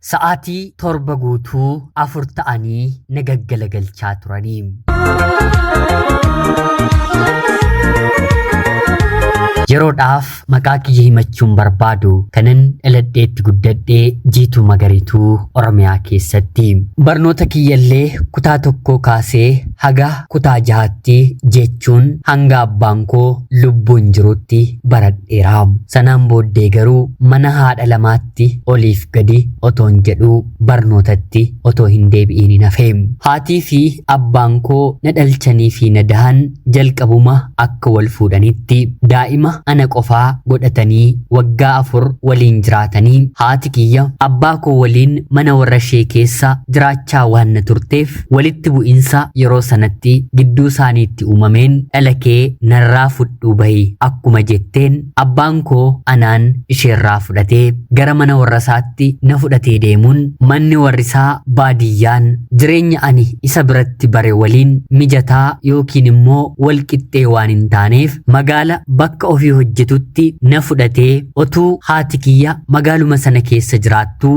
Sa'aatii torba guutuu afur ta'anii nagaggalagalchaa turanii. Yeroodhaaf maqaa kiyya himachuun barbaadu kanan dhaladheetti guddadhee Jiituu Magariituu Oromiyaa keessatti. Barnoota kiyyallee kutaa tokkoo kaasee haga kutaa 6tti jechuun hanga abbaan koo lubbuun jirutti baradheera. Sanaan booddee garuu mana haadha lamaatti oliif gadi otoon jedhuu barnootatti otoo hin deebi'iin hafee. Haatii fi abbaan koo na dhalchanii fi na dahan jalqabuma akka wal fuudhanitti daa'ima ana qofaa godhatanii waggaa 4 waliin jiraatanii haati kiyya abbaa koo waliin mana warra ishee keessa jiraachaa waan na turteef walitti bu'insa yeroo sanatti gidduu isaaniitti uumameen dhala kee narraa fudhuu bahi akkuma jetteen abbaan koo anaan isheerraa fudhatee gara mana warra isaatti na fudhatee deemuun manni warri isaa baadiyyaan jireenya ani isa biratti bare waliin mijataa yookiin immoo wal qixxee waan hin taaneef magaala bakka ofii hojjetutti na fudhatee otuu haati kiyya magaaluma sana keessa jiraattuu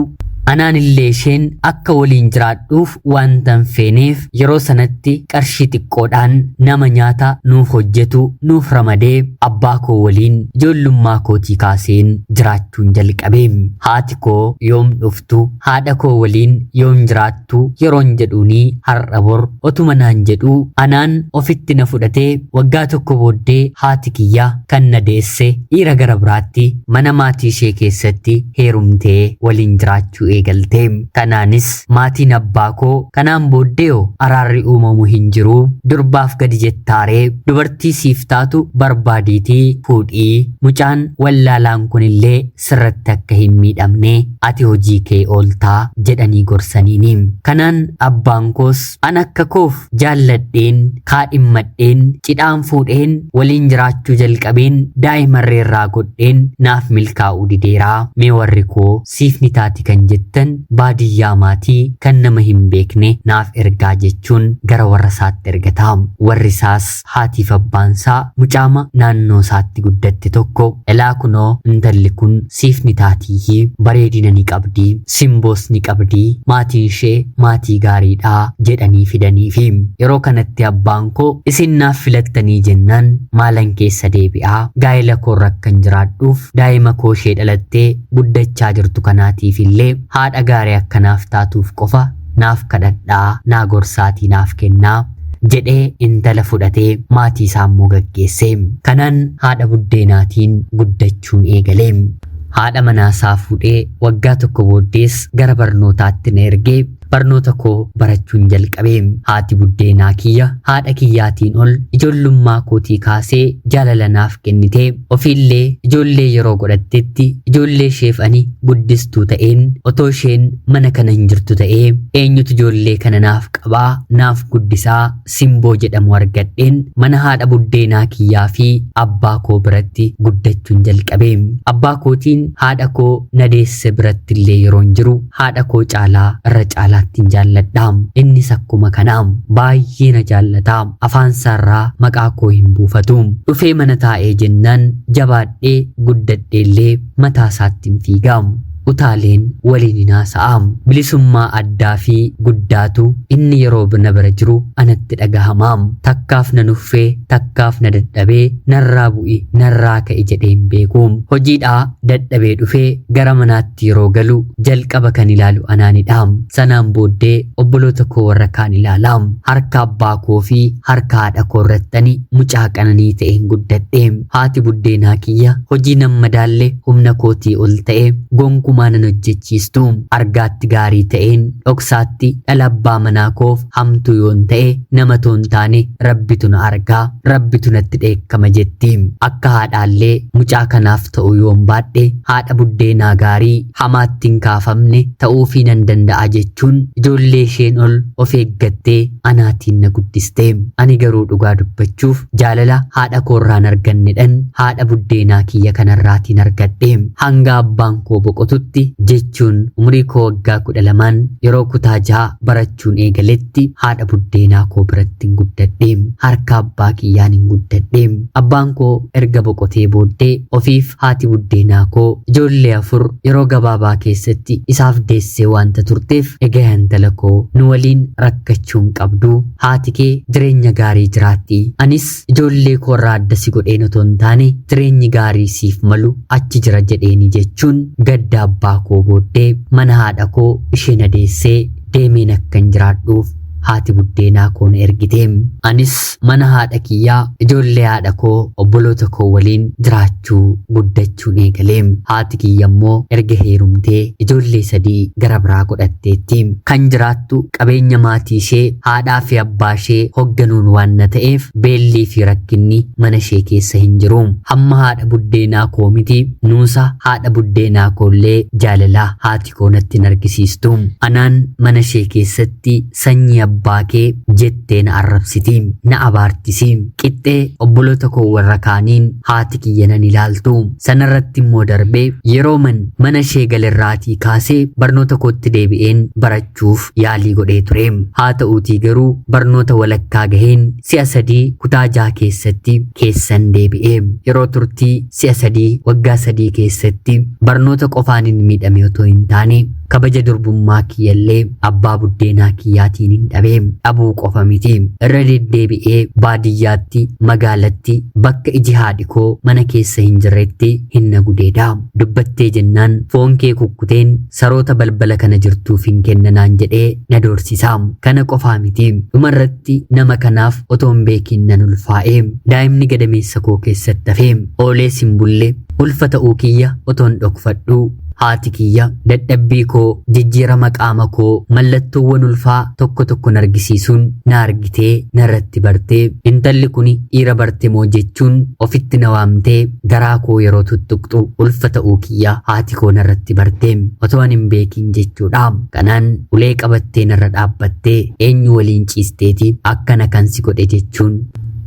anaan illee isheen akka waliin jiraadhuuf waantan feeneef yeroo sanatti qarshii xiqqoodhaan nama nyaata nuuf hojjetu nuuf ramadee abbaa koo waliin ijoollummaa kootii kaaseen jiraachuun jalqabee. Haati koo yoom dhuftu haadha koo waliin yoom jiraattu yeroon jedhuunii har'a bor otuma naan jedhuu anaan ofitti na fudhatee waggaa tokko booddee haati kiyya kan na deesse dhiira gara biraatti mana maatii ishee keessatti heerumtee waliin jiraachuu eegaltee. Kanaanis maatiin abbaa koo kanaan booddee araarri uumamu hin jiru durbaaf gadi jettaaree dubartii siif taatu barbaadiitii fuudhii mucaan wallaalaan kunillee sirratti akka hin miidhamne ati hojii kee ooltaa jedhanii gorsaniini. Kanaan abbaan koos an akka koof jaalladheen kaadhimmadheen cidhaan fuudheen waliin jiraachuu jalqabeen daa'imarreerraa godheen naaf milkaa'uu dideeraa. Mee warri koo siif ni taati kan jettan baadiyyaa maatii kan nama hin beekne naaf ergaa jechuun gara warra isaatti ergataa. Warri isaas haatiif abbaansaa mucaama naannoo isaatti guddatte tokko elaa kunoo intalli kun siif ni taatii bareedina ni qabdii simboos ni qabdii maatiin ishee maatii gaariidhaa jedhanii fidaniifi yeroo kanatti abbaan koo isin naaf filattanii jennaan maalan keessa deebi'aa gaa'ela koo rakkan jiraadhuuf daa'ima koo ishee dhalattee guddachaa jirtu kanaatiif illee haadha gaarii akkanaaf taatuuf qofa naaf kadhadhaa naa gorsaatii naaf kennaa jedhee intala fudhatee maatii isaa immoo gaggeesse. Kanaan haadha buddeenaatiin guddachuun eegalee. Haadha manaasaa fuudhee waggaa tokko booddees gara barnootaatti na ergee barnoota koo barachuun jalqabee. Haati buddeenaa kiyya haadha kiyyaatiin ol ijoollummaa kootii kaasee jaalala naaf kennitee ofiillee ijoollee yeroo godhattetti ijoollee isheef ani guddistuu ta'een otoo isheen mana kana hin jirtu ta'ee eenyutu ijoollee kana naaf qabaa naaf guddisaa simboo jedhamu argadheen mana haadha buddeenaa kiyyaa fi abbaa koo biratti guddachuun jalqabee. Abbaa kootiin haadha koo na deesse biratti illee yeroon jiru haadha koo caalaa irra caalaa jaalladhaam innis akkuma kanaam baay'ee na jaallataa afaan isaarraa maqaa koo hin buufatu dhufee mana taa'ee jennaan jabaadhee guddadheellee mataa isaatti hin fiigaamu. Utaaleen waliin hin haasa'aam bilisummaa addaa fi guddaatu inni yeroo na bira jiru anatti dhagahamaam takkaaf na nuffee takkaaf na dadhabee narraa bu'i narraa ka'e jedheen beekuum hojiidhaa dadhabee dhufee gara manaatti yeroo galu jalqaba kan ilaalu anaanidhaam. Sanaan booddee obboloota koo warra kaan ilaalaam harka abbaa koo fi harka haadha koo irrattani mucaa qananii ta'een guddadheem. Haati buddeenaa kiyya hojii nan madaalle humna kootii ol ta'e gonku maanan hojjechiistu argaatti gaarii ta'een dhoksaatti dhala abbaa manaa koof hamtu yoon ta'e nama toon taane rabbitu na argaa rabbitu natti dheekkama jetti. Akka haadhaallee mucaa kanaaf ta'u yoon baadhe haadha buddeenaa gaarii hamaatti hin kaafamne ta'uufii nan danda'a jechuun ijoollee isheen ol of eeggattee anaatiin na guddiste. Ani garuu dhugaa dubbachuuf jaalala haadha koorraan argannedhan haadha buddeenaa kiyya kanarraatiin argadhe. Hanga abbaan koo boqotutti jechuun umurii koo waggaa 12 yeroo kutaa 6 barachuun eegaletti haadha buddeenaa koo biratti hin guddadhe. Harka abbaa kiyyaan hin guddadhe. Abbaan koo erga boqotee booddee ofiif haati buddeenaa koo ijoollee 4 yeroo gabaabaa keessatti isaaf deessee waanta turteef egaa intala koo nu waliin rakkachuun qabdu haati kee jireenya gaarii jiraatti. Anis ijoollee koorraa adda si godheen otoo hin taane jireenyi gaarii siif malu achi jira jedheeni jechuun gadda abbaa koo booddee mana haadha koo ishee na deessee deemeen akkan jiraadhuuf haati buddeenaa koo na ergite. Anis mana haadha kiyyaa ijoollee haadha koo obboloota koo waliin jiraachuu guddachuun eegale. Haati kiyya immoo erga heerumtee ijoollee 3 gara biraa godhatteetti. Kan jiraattu qabeenya maatii ishee haadhaa fi abbaa ishee hogganuun waan na ta'eef beellii fi rakkinni mana ishee keessa hin jiru. Hamma haadha buddeenaa koo miti nuusa haadha buddeenaa koollee jaalalaa haati koo natti hin argisiistu. Anaan mana ishee keessatti sanyii abbaa kee jettee na arrabsiti, na abaartisi. Qixxee obboloota koo warra kaaniin haati kiyya nan ilaaltu. Sanarratti immoo darbee yeroo mana ishee galerraatii kaasee barnoota kootti deebi'een barachuuf yaalii godhee ture. Haa ta'uutii garuu barnoota walakkaa gaheen si'a 3 kutaa 6 keessatti keessan deebi'ee yeroo turtii si'a 3 waggaa 3 keessatti barnoota qofaan hin miidhame otoo hin taane kabaja durbummaa kiyyallee abbaa buddeenaa kiyyaatiin hin dhabuu qofa miti. Irra deddeebi'ee baadiyyaatti magaalatti bakka iji haadhi koo mana keessa hin jirretti hin na gudeeda. Dubbattee jennaan foon kee kukkuteen saroota balbala kana jirtuuf hin kennanaan jedhee na doorsisa. Kana qofaa miti dhumarratti nama kanaaf otoo hin beekin nan ulfaa'e. Daa'imni gadameessa koo keessatti hafee oolee simbulle ulfa ta'uu kiyya otoon dhokfadhu. Haati kiyya dadhabbii koo jijjiirama qaama koo mallattoowwan ulfaa tokko tokko argisiisuun na argitee narratti bartee intalli kun dhiira barte moo jechuun ofitti na waamtee garaa koo yeroo tuttuqxu ulfa ta'uu kiyya haati koo narratti bartee otoo hin beekin jechuudha. Kanaan ulee qabattee narra dhaabbattee eenyu waliin ciisteeti akkana kan si godhe jechuun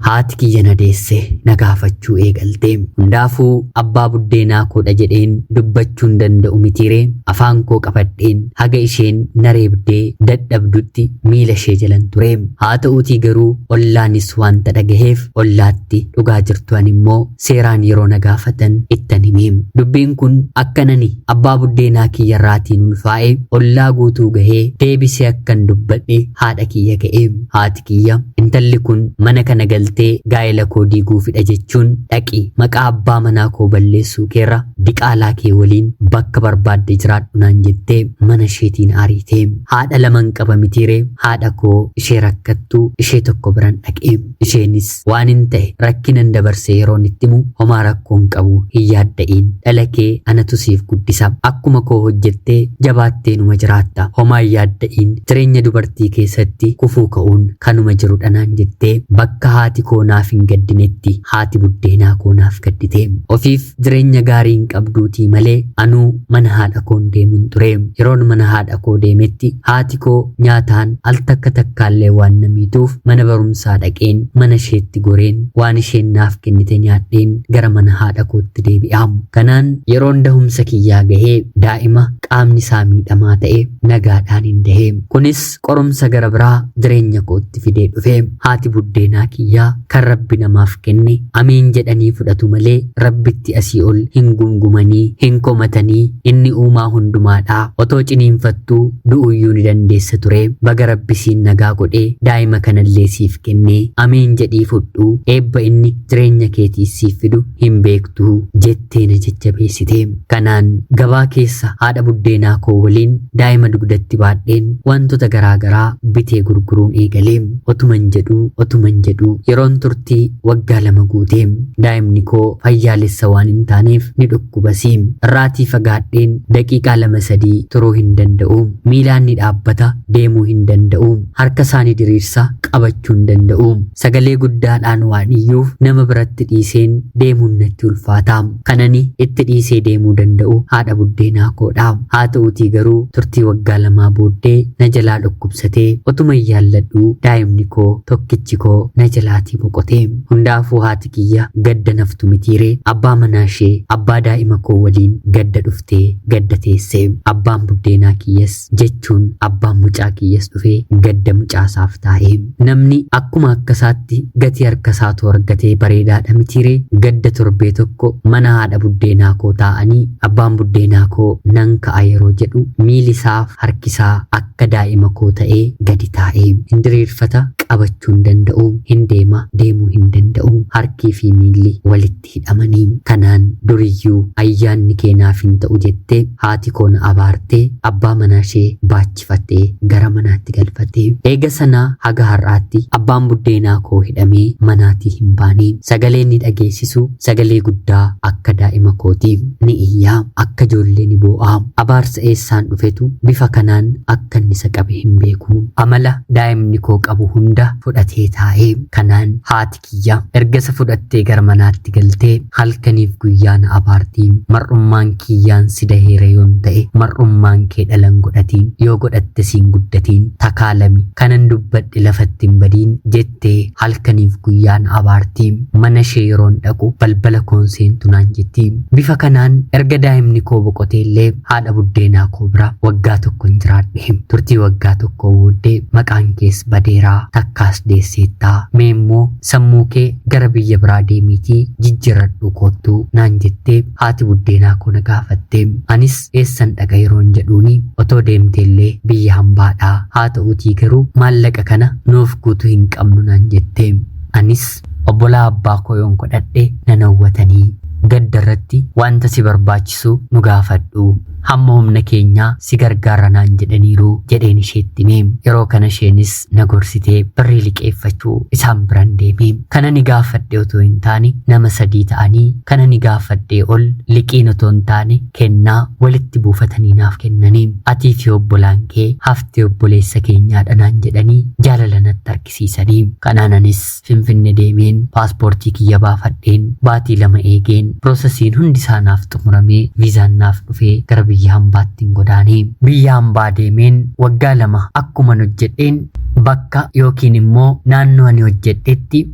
haati kiyya na deesse na gaafachuu eegalte. Hundaafuu abbaa buddeenaa koodha jedheen dubbachuun danda'u mitiire afaan koo qabadheen haga isheen na reebdee dadhabdutti miila ishee jalan ture. Haa ta'uutii garuu ollaanis wanta dhagaheef ollaatti dhugaa jirtuan immoo seeraan yeroo na gaafatan ittan himee. Dubbiin kun akkanani abbaa buddeenaa kiyyarraatiin ulfaa'e ollaa guutuu gahee deebisee akkan dubbadhe haadha kiyya ga'e. Haati kiyya intalli kun mana kana galte gaa'ela koo diiguufidha jechuun dhaqi maqaa abbaa manaa koo balleessuu keerra diqaalaa kee waliin bakka barbaadde jiraadhu naan jettee mana isheetiin ariitee. Haadha laman qaba mitiire haadha koo ishee rakkattu ishee tokko biran dhaqee. Isheenis waan hin ta'e rakkinan dabarsee yeroon itti himu homaa rakkoon qabu hin yaadda'iin dhala kee anatu siif guddisa akkuma koo hojjettee jabaattee numa jiraatta homaa hin yaadda'iin jireenya dubartii keessatti kufuu ka'uun kanuma jirudha naan jettee bakka haati koo naaf hin gaddinetti haati buddeenaa koo naaf gaddite. Ofiif jireenya gaarii hin qabduutii malee anuu mana haadha koon deemuun ture. Yeroon mana haadha koo deemetti haati koo nyaataan al takka takkaallee waan namiituuf mana barumsaa dhaqeen mana isheetti goreen waan isheen naaf kennite nyaadheen gara mana haadha kootti deebi'aamu. Kanaan yeroon dahumsa kiyyaa gahee daa'ima qaamni isaa miidhamaa ta'e nagaadhaan hin dahee. Kunis qorumsa gara biraa jireenya kootti fidee dhufe. Haati buddeenaa kiyyaa kan rabbi namaaf kenne amiin jedhanii fudhatu malee rabbitti asii ol hin gungumanii hin komatanii inni uumaa hundumaadhaa otoo ciniinfattuu du'uyyuu ni dandeessa ture. Baga rabbisiin nagaa godhee daa'ima kanallee siif kennee amiin jedhii fudhuu eebba inni jireenya keetii siif fidu hin beektuu jettee na jajjabeessite. Kanaan gabaa keessa haadha buddeenaa koo waliin daa'ima dugdatti baadheen wantoota garaagaraa bitee gurguruun eegalee. Otuman jedhuu yeroon turtii waggaa 2 guuteem daa'imni koo fayyaalessa waan hin taaneef ni dhukkubasiim irraatii fagaadheen daqiiqaa 2-3 turuu hin danda'u miilaan ni dhaabbata deemuu hin danda'u harka isaanii diriirsa qabachuu hin danda'u sagalee guddaadhaan waan iyyuuf nama biratti dhiiseen deemuun natti ulfaata kanani itti dhiisee deemuu danda'u haadha buddeenaa koodha haa ta'uutii garuu turtii waggaa 2 booddee na jalaa dhukkubsatee otuma yaalladhu daa'imni koo tokkichi koo na jalaatii boqotee hundaafuu haati kiyya gadda naftu mitiire abbaa manaa ishee abbaa daa'ima koo waliin gadda dhuftee gadda teessee abbaan buddeenaa kiyyas jechuun abbaan mucaa kiyyas dhufee gadda mucaasaaf taa'ee namni akkuma akkasaatti gatii harkasaatu argatee bareedaadha mitiire gadda torbee tokko mana haadha buddeenaa koo taa'anii abbaan buddeenaa koo nan ka'a yeroo jedhu miilisaaf harkisaa akka daa'ima koo ta'ee gadi taa'ee hindiriirfata qabachuu hin danda'u hin deemuu hin danda'u harkii fi miilli walitti hidhamanii kanaan duriyyuu ayyaanni keenaaf hin ta'u jettee haati koo na abaartee abbaa manaa ishee baachifattee gara manaatti galfattee eega sanaa haga har'aatti abbaan buddeenaa koo hidhamee manaatii hin baane sagalee ni dhageessisu sagalee guddaa akka daa'ima kootii ni iyyaa akka ijoollee ni boo'aa abaarsa eessaan dhufetu bifa kanaan akka inni isa qabe hin beeku amala daa'imni koo qabu hunda fudhatee taa'ee kanaan haati kiyya ergasa fudhattee gara manaatti galtee halkaniif guyyaa na abaartii mar'ummaan kiyyaan si daheera yoon ta'e mar'ummaan kee dhalan godhatiin yoo godhatte siin guddatiin takaalami kanan dubbadhe lafatti hin badiin jettee halkaniif guyyaa na abaartii mana ishee yeroon dhaqu balbala koon seentu naan jettii bifa kanaan erga daa'imni koo boqoteellee haadha buddeenaa koo bira waggaa tokko hin jiraadhe turtii waggaa tokko booddee maqaan kees badeeraa takkaas deesseettaa mee immoo sammuu kee gara biyya biraa deemiitii jijjiirradhu koottuu naan jettee haati buddeenaa koo na gaafattee anis eessan dhaqa yeroon jedhuuni otoo deemteellee biyya hambaadhaa haa ta'uutii garuu maallaqa kana nuuf guutuu hin qabnu naan jettee anis obbolaa abbaa koo yoon godhadhe nan hawwatanii gaddarratti wanta si barbaachisu nu gaafadhu hamma humna keenyaa si gargaara naan jedhaniiru jedheen isheetti himee yeroo kana isheenis na gorsitee birrii liqeeffachuu isaan biran deemee kana ni gaafadhe otoo hin taane nama 3 ta'anii kana ni gaafadhe ol liqiin otoo hin taane kennaa walitti buufatanii naaf kennanii atii fi obbolaan kee haftee obboleessa keenyaadha naan jedhanii jaalala natti argisiisanii kanaanis finfinne deemeen paaspoortii kiyya baafadheen baatii 2 eegeen piroosesiin hundi isaa naaf xumuramee viizaan naaf dhufee gara biyya hambaatti godaanee biyya hambaa deemeen waggaa 2 akkuma hojjedheen bakka yookiin immoo naannoo ani hojjedhetti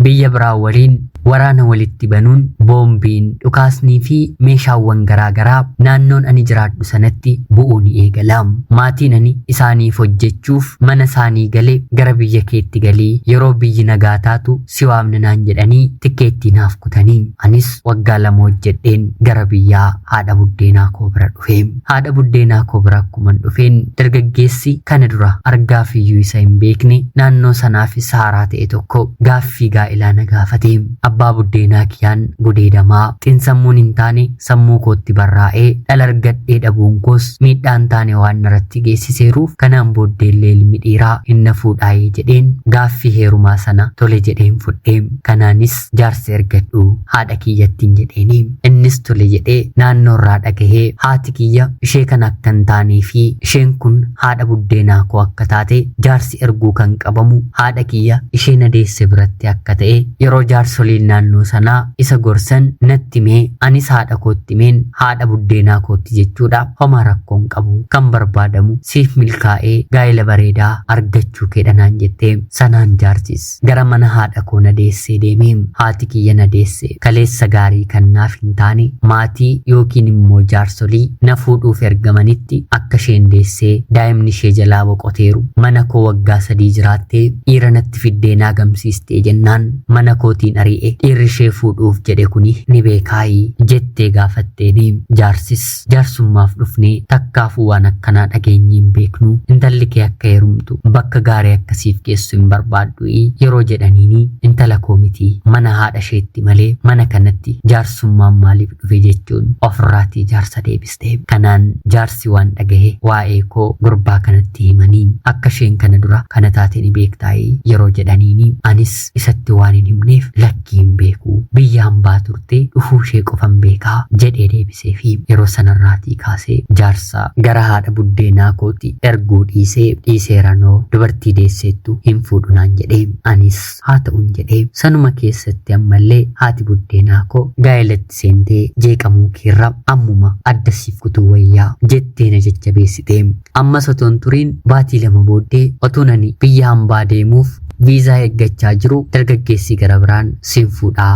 biyya biraa waliin waraana walitti banuun boombiin dhukaasnii fi meeshaawwan garaagaraa naannoon ani jiraadhu sanatti bu'uu ni eegalaam maatiin ani isaaniif hojjechuuf mana isaanii galee gara biyya keetti galii yeroo biyyi nagaa taatu si waamna naan jedhanii tikeettii naaf kutanii anis waggaa 2 hojjedheen gara biyyaa haadha buddeenaa koo bira dhufee haadha buddeenaa koo bira akkuman dhufeen dargaggeessi kana dura argaaf iyyuu isa hin beekne naannoo sanaafis haaraa ta'e tokko gaaffii gaa'ilaa na gaafatee abbaa buddeenaa kiyyaan gudeedamaa xiinsammuun hin taane sammuu kootti barraa'ee dhala argadhee dhabuun koos miidhaan taane waan narratti geessiseeruuf kanaan booddeellee ilmi dhiiraa hin nafuudhaayee jedheen gaaffii heerumaa sana tole jedheen fudhee kanaanis jaarsa ergadhu haadha kiyyattiin jedheeni innis tole jedhee naannoorraa dhagahee haati kiyya ishee kan akka hin taanee fi isheen kun haadha buddeenaa koo akka taate jaarsi erguu kan qabamu haadha kiyya ishee na deesse biratti akka ta'e yeroo jaarsoliin naannoo sanaa isa gorsan natti mee anis haadha kootti meen haadha buddeenaa kootti jechuudha homaa rakkoon qabu kan barbaadamu siif milkaa'ee gaa'ela bareedaa argachuu keedhanaan jettee sanaan jaarsis gara mana haadha koo na deessee deemee haati kiyya na deesse kaleessa gaarii kan naaf hin taane maatii yookiin immoo jaarsolii na fuudhuuf ergamanitti akka isheen deessee daa'imni ishee jalaa boqoteeru mana koo waggaa 3 jiraattee dhiira natti fiddee naa gamsiistee jennaan mana kootiin ari'e dhiirri ishee fuudhuuf jedhe kuni ni beekaayi jettee gaafatteeni. Jaarsis jaarsummaaf dhufnee takkaafuu waan akkanaa dhageenye hin beeknu, intalli kee akka heerumtu bakka gaarii akkasiif geessu hin barbaaddu yeroo jedhaniini intala koo miti mana haadha isheetti malee mana kanatti jaarsummaan maaliif dhufe jechuun ofirraatii jaarsa deebiste. Kanaan jaarsi waan dhagahe waa'ee koo gurbaa kanatti himanii akka isheen kana dura kana taate ni beektaayii yeroo jedhaniini anis isatti waan hin himneef lakkii hin beeku, biyya hambaa turte dhufuu ishee qofan beekaa jedhee deebisee fi yeroo sanarraatii kaasee jaarsa gara haadha buddeenaa kooti erguu dhiiseeranoo dubartii deesseettu hin fuudhu naan jedhee anis haa ta'uun jedhee sanuma keessatti ammallee haati buddeenaa koo gaa'elatti seentee jeeqamuu keerra ammuma adda siif kutuu wayyaa jettee na jajjabeessite. Ammas otoon turiin baatii 2 booddee otuun ani biyya hambaa deemuuf viizaa eeggachaa jiru dargaggeessi gara biraan sin fuudhaa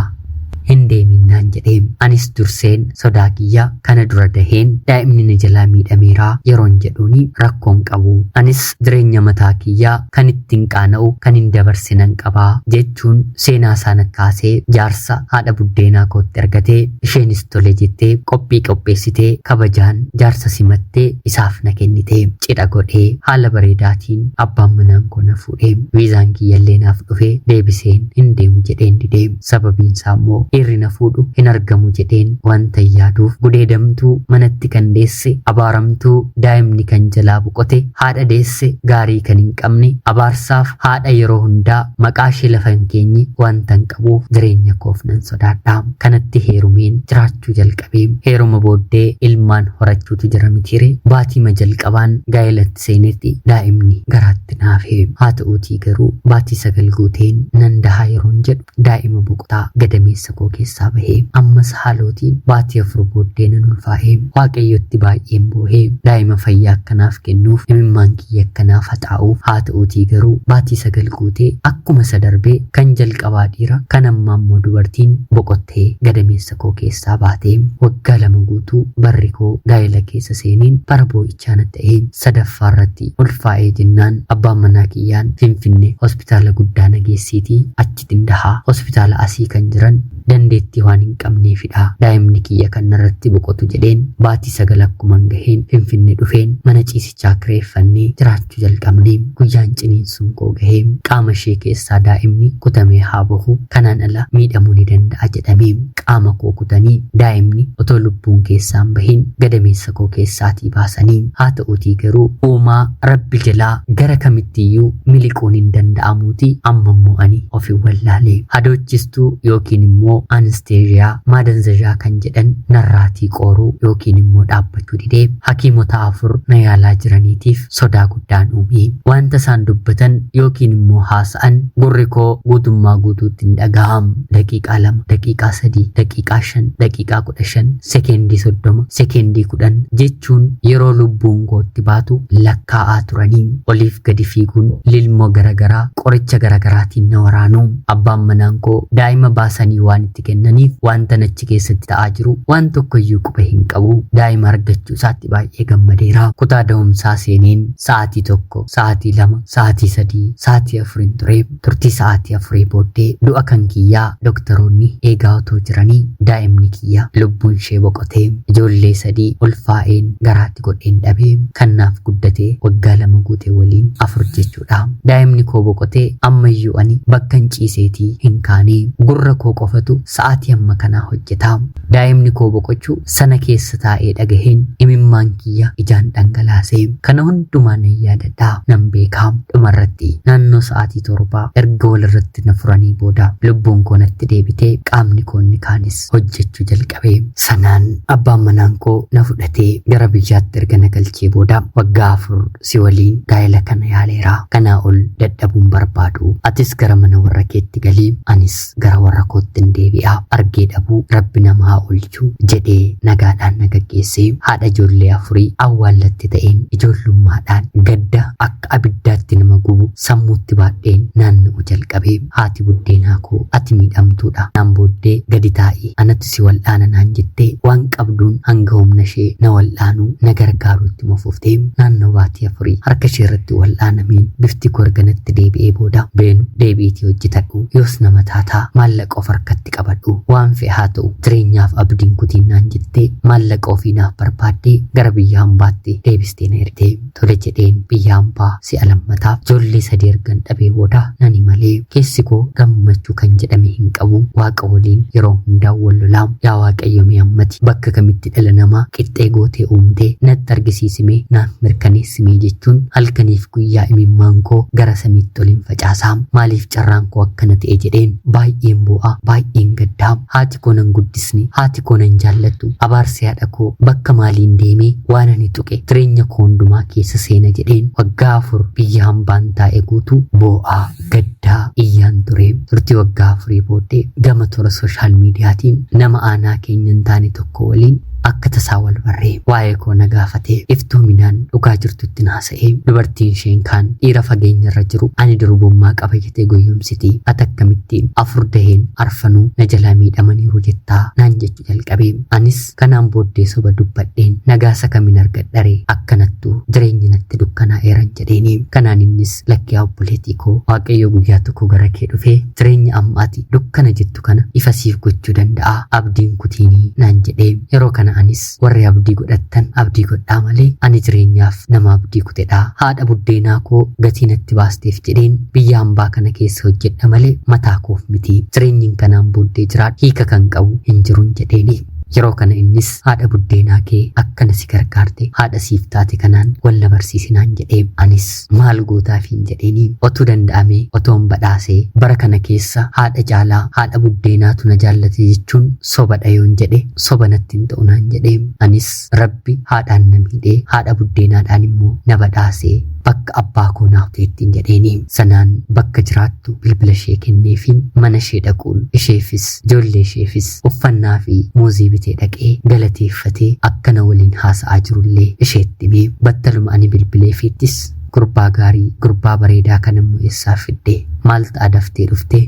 hin deeminnaan jedhee anis durseen sodaa kiyya kana dura daheen daa'imni na jalaa miidhameeraa yeroon jedhuuni rakkoon qabu, anis jireenya mataa kiyyaa kan ittiin qaana'u kan hin dabarsinan qabaa jechuun seenaa isaanatti kaasee jaarsa haadha buddeenaa kootti argatee isheenis tole jettee qophii qopheessitee kabajaan jaarsa simattee isaaf na kennite. Cidha godhee haala bareedaatiin abbaan manaan koo na fuudhee viizaan kiyyallee naaf dhufee deebiseen hin deemu jedheen didee sababiinsaa immoo dhiirri na fuudhu hin argamu jedheen wanta yaaduuf gudeedamtuu manatti kan deesse abaaramtuu daa'imni kan jalaa boqote haadha deesse gaarii kan hin qabne abaarsaaf haadha yeroo hundaa maqaa ishee lafa hin keenye wanta hin qabuuf jireenya koof nan sodaadha. Kanatti heerumeen jiraachuu jalqabee heeruma booddee ilmaan horachuutu jira mitiire baatima jalqabaan gaa'elatti seenetti daa'imni garaatti naafee haa ta'uutii garuu baatii 9 guuteen nan dahaa yeroon jedhu daa'ima boqotaa gadameessa koo keessaa bahee ammas haalootiin baatii 4 booddee nan ulfaa'ee waaqayyotti baay'een boohee daa'ima fayyaa akkanaaf kennuuf imimmaan kiyya akkanaaf haxaa'uuf haa ta'uutii garuu baatii 9 guutee akkuma isa darbee kan jalqabaa dhiira kan ammaa immoo dubartiin boqottee gadameessa koo keessaa baatee waggaa 2 guutuu barri koo gaa'ela keessa seeniin bara boo'ichaa na ta'ee sadaffaa irratti ulfaa'ee jennaan abbaan manaa kiyyaan Finfinnee hospitaala guddaa nageessiitii achi xindahaa hospitaala asii kan jiran dandeettii waan hin qabneefidha daa'imni kiyya kan narratti boqotu jedheen baatii 9 akkuman gaheen Finfinnee dhufeen mana ciisichaa kireeffannee jiraachuu jalqabne. Guyyaan ciniinsuun koo gahee qaama ishee keessaa daa'imni kutamee haa bahu kanaan ala miidhamuu ni danda'a jedhamee qaama koo kutanii daa'imni otoo lubbuun keessaan bahin gadameessa koo keessaatii baasanii haa ta'uutii garuu uumaa rabbi jalaa gara kamittiyyuu miliquun hin danda'amuuti ammammoo ani ofi wallaalee hadoochistuu yookiin immoo anesteeziyaa maadanzajaa kan jedhan narraatii qooruu yookiin immoo dhaabbachuu didee hakiimota 4 na yaalaa jiraniitiif sodaa guddaan uumee wanta isaan dubbatan yookiin immoo haasa'an gurri koo guutummaa guutuutti hin dhagaham. Daqiiqaa 2 daqiiqaa 3 daqiiqaa 5 daqiiqaa 15 sekeendii 30 sekeendii 10 jechuun yeroo lubbuun kootti baatu lakkaa'aa turanii oliif gadi fiiguun lilmoo garagaraa qoricha garagaraatiin na waraanuu. Abbaan manaan koo daa'ima baasanii waan itti kennaniif wanta nachi keessatti ta'aa jiru waan tokkoyyuu quba hin qabu. Daa'ima argachuu isaatti baay'ee gammadeera. Kutaa da'umsaa seeneen sa'aatii 1 sa'aatii 2 sa'aatii 3 sa'aatii 4 ture. Turtii sa'aatii 4 booddee du'a kan kiyyaa doktoroonni eegaa otoo jiranii daa'imni kiyya lubbuun ishee boqotee ijoollee 3 ulfaa'een garaatti godheen dhabee kannaaf guddatee waggaa 2 guutee waliin 4 jechuudha. Daa'imni koo boqotee ammayyuu ani bakka hin ciiseetii hin kaanee gurra koo qofatu sa'aatii amma kanaa hojjeta. Daa'imni koo boqochuu sana keessa taa'ee dhagaheen imimmaan kiyya ijaan dhangalaasee kana hundumaa nan yaadadha nan beekaa. Dhumarratti naannoo sa'aatii 7 erga walirratti na furanii booda lubbuun koo natti deebitee qaamni koo inni kaanis hojjechuu jalqabee sanaan abbaan manaan koo na fudhatee gara biyyaatti erga na galchee booda waggaa 4 si waliin gaa'ela kana yaaleera. Kanaa ol dadhabuun barbaadu. Atis gara mana warra keetti galii anis gara warra kootti hin deebi'a. Argee dhabuu rabbi nama haa oolchuu jedhee nagaadhaan na gaggeessee haadha ijoollee 4 awwaallatti ta'een ijoollummaadhaan gadda akka abiddaatti nama gubu sammuutti baadheen naanna'u jalqabee haati buddeenaa koo ati miidhamtuudha naan booddee gadi taa'ii anatti si wal'aana naan jettee waan qabduun hanga humna ishee na wal'aanuu na gargaaruutti mofuuftee naannoo baatii afurii harka ishee irratti wal'aanamiin bifti koo erganatti deebi'ee booda beenu deebiitii hojjetadhu yoos nama taataa maallaqa of harkatti qabadhu waan fe'e haa ta'u jireenyaaf abdiin kutiin naan jettee maallaqa ofii naaf barbaaddee gara biyya hambaatti deebistee na ergitee tole jedheen biyya hambaa si'a lammataaf ijoollee sadii ergan dhabee booda nani malee keessi koo gammachuu kan jedhame hin qabu waaqa waliin yeroo hundaa wal lolaam yaa waaqayyo mee ammati bakka kamitti dhala namaa qixxee gootee uumtee natti argisiisimee naaf mirkaneessimee jechuun halkaniif guyyaa imimmaan koo gara samiitti oliin facaasaam maaliif carraan koo akkana ta'e jedheen baay'een bu'aa baay'een gaddaam haati koo nan guddisne haati koo nan jaallattu abaarsi haadha koo bakka maaliin deemee waan ani tuqe jireenya koo hundumaa keessa seena jedheen waggaa 4 biyya hambaan taa'e guutuu boo'aa gaddaa iyyaan ture turtii waggaa 4 booddee gama toora sooshaal miidiyaatiin nama aanaa keenya hin taane tokko waliin akka tasaa wal barree waa'ee koo na gaafatee iftoominaan dhugaa jirtutti naasa'ee dubartiin isheen kaan dhiira fageenya irra jiru ani durbummaa qaba jettee goyyomsiti ati akkamittiin 4 daheen arfanuu na jalaa miidhamaniiru jettaa naan jechuu jalqabee anis kanaan booddee soba dubbadheen nagaasa kamin argadharee akkanattuu jireenyi natti dukkanaa'eeran jedheeni kanaan innis lakkee obboleetii koo waaqayyo guyyaa tokko gara kee dhufee jireenya ammaati dukkana jettu kana ifa siif gochuu danda'a abdiin kutiinii naan jedhee yeroo kana anis warri abdii godhattan abdii godhaa malee ani jireenyaaf nama abdii kutedha haadha buddeenaa koo gatii natti baasteef jedheen biyya hambaa kana keessa hojjedha malee mataa koof miti jireenyiin kanaan booddee jiraadhu hiika kan qabu hin jiruun jedheeni yeroo kana innis haadha buddeenaa kee akkana si gargaarte haadha siif taate kanaan walla barsiisinaan jedhee anis maal gootaafiin jedheeni otuu danda'amee otoon badhaasee bara kana keessa haadha caalaa haadha buddeenaatu na jaallate jechuun sobadha yoon jedhe soba natti hin ta'u naan jedhee anis rabbi haadhaan na miidhee haadha buddeenaadhaan immoo na badhaasee bakka abbaa koo naaf ta'ettiin jedheeni sanaan bakka jiraattu bilbila ishee kenneefiin mana ishee dhaquun isheefis ijoollee isheefis uffannaa fi muuzii bitee dhaqee galateeffatee akkana waliin haasa'aa jirullee isheetti himee battaluma ani bilbileefiittis gurbaa gaarii gurbaa bareedaa kan immoo eessaa fiddee maal ta'a daftee dhuftee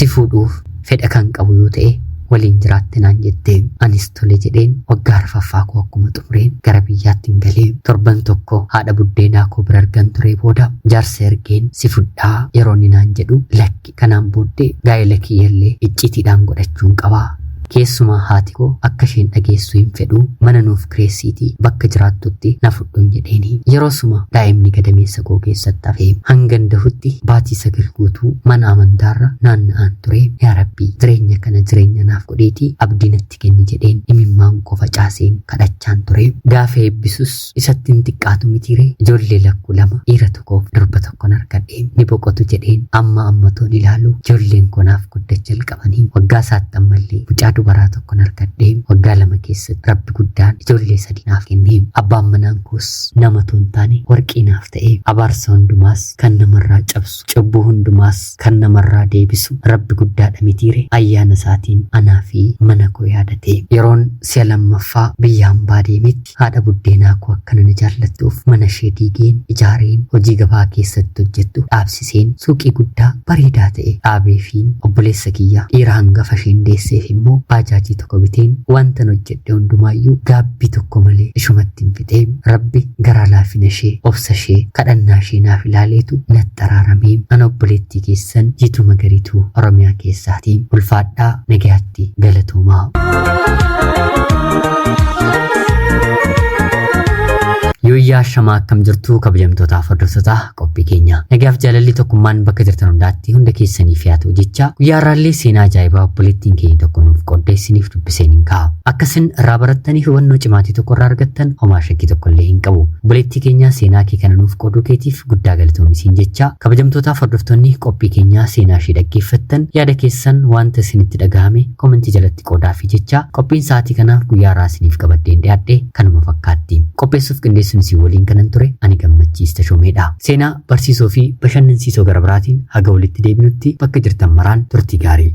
si fuudhuuf fedha kan qabu yoo ta'e waliin jiraatte naan jettee anis tole jedheen waggaa arfaffaa koo akkuma xumureen gara biyyaatti hin galee torban tokko haadha buddeenaa koo bira argan ture booda jaarsa ergeen si fudhaa yeroo inni naan jedhu lakki kanaan booddee gaa'ela kiyyallee iccitiidhaan godhachuun qabaa keessumaa haati koo akka isheen dhageessu hin fedhu mana nuuf kireessiitii bakka jiraattutti na fudhuun jedheeni yeroo suma daa'imni gadameessa koo keessatti hafee hangan dahutti baatii 9 guutuu mana amantaarra naanna'aan ture yaa rabbii jireenya kana jireenya naaf godheetii abdii natti kenni jedheen imimmaan koo facaaseen kadhachaan ture gaafa eebbisus isatti hin xiqqaatu mitiire ijoollee lakkuu 2 dhiira tokkoof durba tokkon argadhee ni boqotu jedheen ammatoon ilaalu ijoolleen koo naaf guddachuu jalqabanii waggaa 7 ammallee mucaa dubaraa tokkon argadhee waggaa 2 keessatti rabbi guddaan ijoollee 3 naaf kennee abbaan manaan koos nama toon taane warqii naaf ta'ee abaarsa hundumaas kan namarraa cabsu cubbuu hundumaas kan namarraa deebisu rabbi guddaadha mitiire ayyaana isaatiin anaa fi mana koo yaadatee yeroon si'a lammaffaa biyya hambaa deemetti haadha buddeenaa koo akkana na jaallattuuf mana ishee diigeen ijaareen hojii gabaa keessatti hojjettu dhaabsiseen suuqii guddaa bareedaa ta'e dhaabeefiin obboleessa kiyyaa dhiira hangafa isheen deesseef immoo baajaajii tokko biteen wantan hojjedhe hundumaayyuu gaabbii tokko malee ishumatti hin fixee rabbi garaa laafina ishee obsa ishee kadhannaa ishee naaf ilaaleetu natti araaramee ana obboleettii keessan Jiituu Magariituu Oromiyaa keessaatiin ulfaadhaa nagayaatti galatoomaa. Yooyyaa shamaa akkam jirtu kabajamtootaaf hordoftoota qophii keenya nagaaf jaalalli tokkummaan bakka jirtan hundaatti hunda keessaniif yaa ta'u jecha guyyaa irraallee seenaa ajaa'ibaa obboleettiin keenya tokko nuuf qoddeessiniif dubbiseen hin ka'a akkasin irraa barattanii hubannoo cimaatii tokko irraa argattan homaa shakkii tokkollee hin qabu obboleettii keenya seenaa kee kana nuuf qooduu keetiif guddaa galatoomisiin jecha kabajamtootaaf hordoftoonni qophii keenya seenaa ishee dhaggeeffattan yaada keessan wanta isinitti dhagahame komentii jalatti qoodaa fi jecha qophiin sa'aatii kanaaf guyyaa irraa isiniif qabaddeen dhiyaadhe kanuma fakkaatti qopheessuuf qindeessuun si waliin kanan ture ani gammachiista shoomeedha seenaa barsiisoo fi bashannansiisoo gara biraatiin haga walitti deebinutti bakka jirtan maraan turtii gaarii.